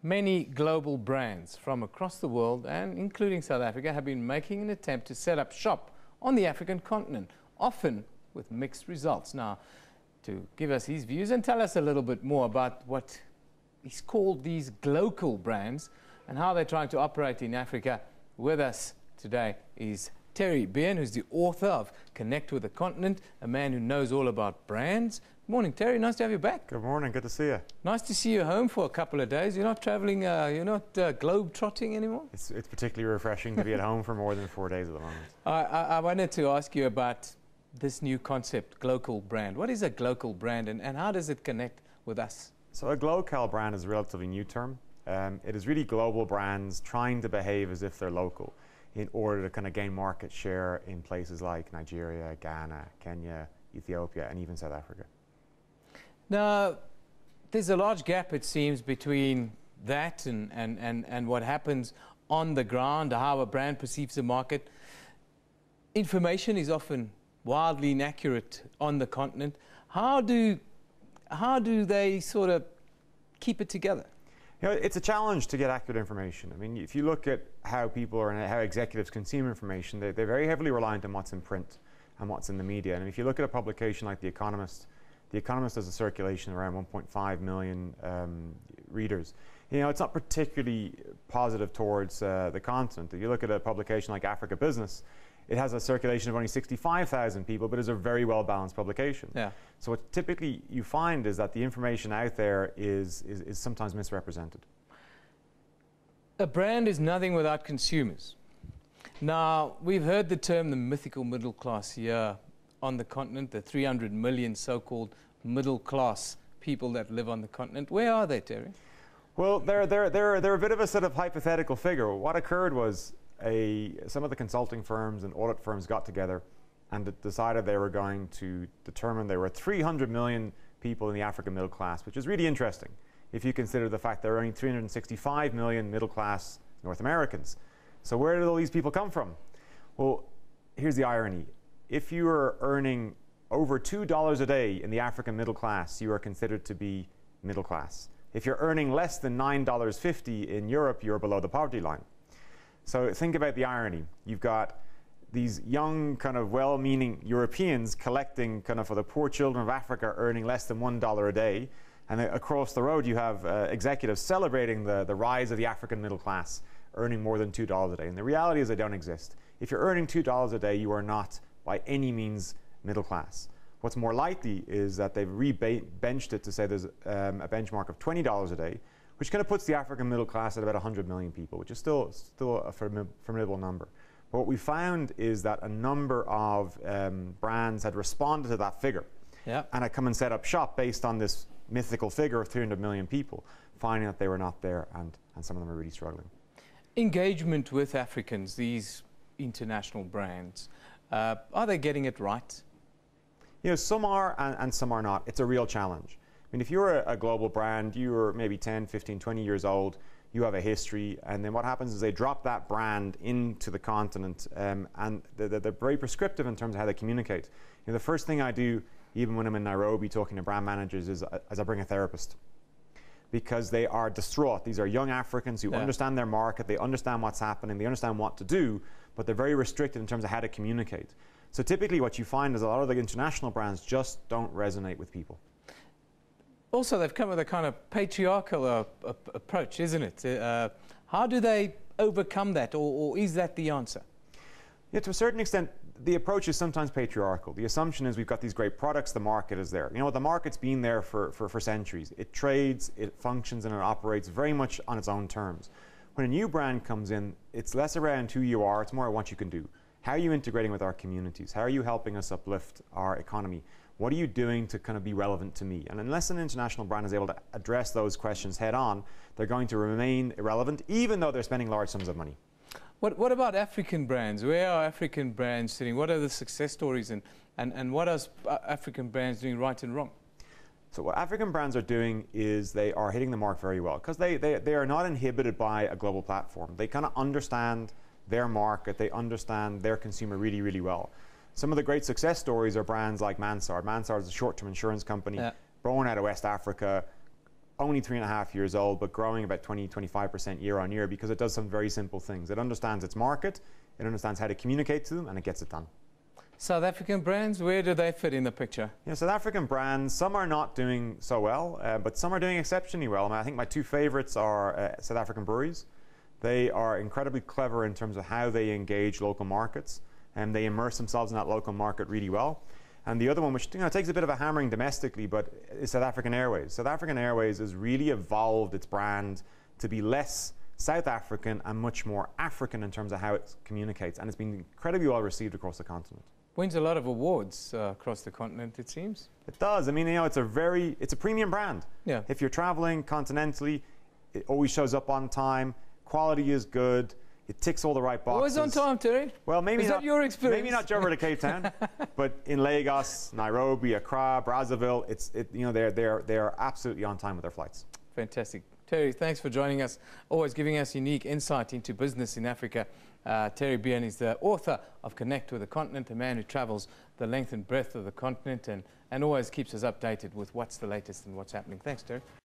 Many global brands from across the world, and including South Africa, have been making an attempt to set up shop on the African continent, often with mixed results. Now, to give us his views and tell us a little bit more about what he's called these GLOCAL brands and how they're trying to operate in Africa, with us today is Terry Behan, who's the author of Connect with the Continent, a man who knows all about brands. Good morning, Terry. Nice to have you back. Good morning. Good to see you. Nice to see you home for a couple of days. You're not traveling, you're not globe-trotting anymore? It's particularly refreshing to be at home for more than 4 days at the moment. I wanted to ask you about this new concept, GLOCAL brand. What is a GLOCAL brand, and how does it connect with us? So a GLOCAL brand is a relatively new term. It is really global brands trying to behave as if they're local in order to kind of gain market share in places like Nigeria, Ghana, Kenya, Ethiopia, and even South Africa. Now, there's a large gap, it seems, between that and what happens on the ground, how a brand perceives the market. Information is often wildly inaccurate on the continent. How do they sort of keep it together? You know, it's a challenge to get accurate information. I mean, if you look at how people or how executives consume information, they're very heavily reliant on what's in print and what's in the media. And if you look at a publication like The Economist has a circulation around 1.5 million readers. You know, it's not particularly positive towards the continent. If you look at a publication like Africa Business, it has a circulation of only 65,000 people, but is a very well-balanced publication. Yeah. So what typically you find is that the information out there is sometimes misrepresented. A brand is nothing without consumers. Now, we've heard the term the mythical middle class here on the continent, the 300 million so-called middle class people that live on the continent. Where are they, Terry? Well, they're a bit of a sort of hypothetical figure. What occurred was some of the consulting firms and audit firms got together and decided they were going to determine there were 300 million people in the African middle class, which is really interesting if you consider the fact there are only 365 million middle class North Americans. So where did all these people come from? Well, here's the irony. If you are earning over $2 a day in the African middle class, you are considered to be middle class. If you're earning less than $9.50 in Europe, you're below the poverty line. So think about the irony. You've got these young, kind of well-meaning Europeans collecting kind of for the poor children of Africa earning less than $1 a day. And across the road, you have executives celebrating the rise of the African middle class, earning more than $2 a day. And the reality is they don't exist. If you're earning $2 a day, you are not by any means middle class. What's more likely is that they've benched it to say there's a benchmark of $20 a day, which kind of puts the African middle class at about 100 million people, which is still a formidable number. But what we found is that a number of brands had responded to that figure, and had come and set up shop based on this mythical figure of 300 million people, finding that they were not there, and some of them are really struggling. Engagement with Africans, these international brands, are they getting it right? You know, some are and some are not. It's a real challenge. I mean, if you're a global brand, you're maybe 10, 15, 20 years old, you have a history, and then what happens is they drop that brand into the continent, and they're very prescriptive in terms of how they communicate. You know, the first thing I do, even when I'm in Nairobi talking to brand managers, is I bring a therapist, because they are distraught. These are young Africans who understand their market, they understand what's happening, they understand what to do, but they're very restricted in terms of how to communicate. So typically what you find is a lot of the international brands just don't resonate with people. Also, they've come with a kind of patriarchal approach, isn't it? How do they overcome that, or is that the answer? Yeah, to a certain extent, the approach is sometimes patriarchal. The assumption is we've got these great products, the market is there. You know, the market's been there for centuries. It trades, it functions, and it operates very much on its own terms. When a new brand comes in, it's less around who you are, it's more what you can do. How are you integrating with our communities? How are you helping us uplift our economy? What are you doing to kind of be relevant to me? And unless an international brand is able to address those questions head on, they're going to remain irrelevant, even though they're spending large sums of money. What about African brands? Where are African brands sitting? What are the success stories, and what are African brands doing right and wrong? So what African brands are doing is they are hitting the mark very well, because they are not inhibited by a global platform. They kind of understand their market, they understand their consumer really, really well. Some of the great success stories are brands like Mansard. Mansard is a short-term insurance company, born out of West Africa, only 3.5 years old, but growing about 20–25% year on year because it does some very simple things. It understands its market, it understands how to communicate to them, and it gets it done. South African brands, where do they fit in the picture? Yeah, South African brands, some are not doing so well, but some are doing exceptionally well. I mean, I think my two favorites are South African breweries. They are incredibly clever in terms of how they engage local markets, and they immerse themselves in that local market really well. And the other one, which takes a bit of a hammering domestically, but is South African Airways. South African Airways has really evolved its brand to be less South African and much more African in terms of how it communicates, and it's been incredibly well received across the continent. Wins a lot of awards across the continent, it seems. It does. I mean, it's a premium brand. Yeah. If you're traveling continentally, it always shows up on time. Quality is good. It ticks all the right boxes. Always on time, Terry. Well, maybe is not. That your experience? Maybe not Joburg to Cape Town, but in Lagos, Nairobi, Accra, Brazzaville, they're absolutely on time with their flights. Fantastic. Terry, thanks for joining us, always giving us unique insight into business in Africa. Terry Behan is the author of Connect with the Continent, a man who travels the length and breadth of the continent and always keeps us updated with what's the latest and what's happening. Thanks, Terry.